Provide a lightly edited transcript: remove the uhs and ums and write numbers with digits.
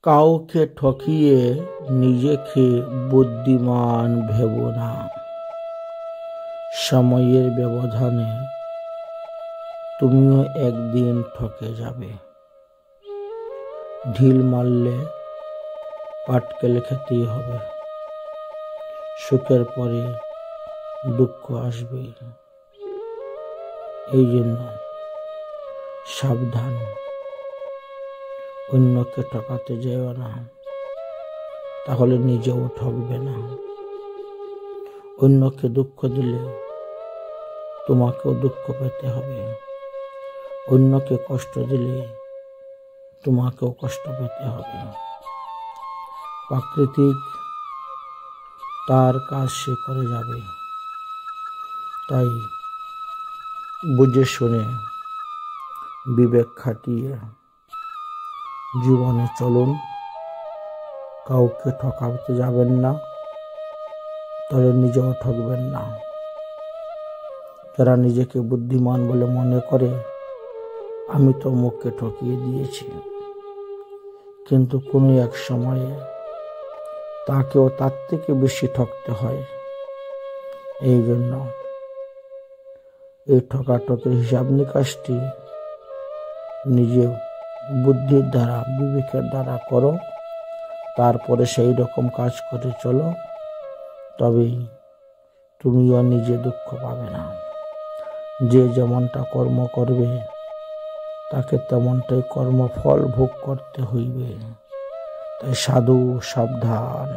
কাউকে ঠকিয়ে নিজেকে বুদ্ধিমান ভেবো না। সময়ের ব্যবধানে তুমিও একদিন ঠকে যাবে। ঢিল মারলে পাটকেল খেতেই হবে। সুখের পরে দুঃখ আসবে। এই জন্য সাবধান, অন্যকে ঠকাতে যেও না, তাহলে নিজেও ঠকবে না। অন্যকে দুঃখ দিলে তোমাকেও দুঃখ পেতে হবে। অন্যকে কষ্ট দিলে তোমাকেও কষ্ট পেতে হবে। প্রাকৃতিক তার কাজ সে করে যাবে। তাই বুঝে শুনে বিবেক খাটিয়ে জীবনে চলুন। কাউকে ঠকাতে যাবেন না, তাহলে নিজেও ঠকবেন না। যারা নিজেকে বুদ্ধিমান বলে মনে করে, আমি তো মুখকে ঠকিয়ে দিয়েছি, কিন্তু কোনো এক সময়ে তাকেও তার থেকে বেশি ঠকতে হয়। এই জন্য এই ঠকাঠকের হিসাব নিকাশটি নিজে বুদ্ধির দ্বারা, বিবেকের দ্বারা করো। তারপরে সেই রকম কাজ করে চলো, তবেই তুমিও নিজে দুঃখ পাবে না। যে যেমনটা কর্ম করবে তাকে তেমনটাই কর্মফল ভোগ করতে হইবে। তাই সাধু সাবধান।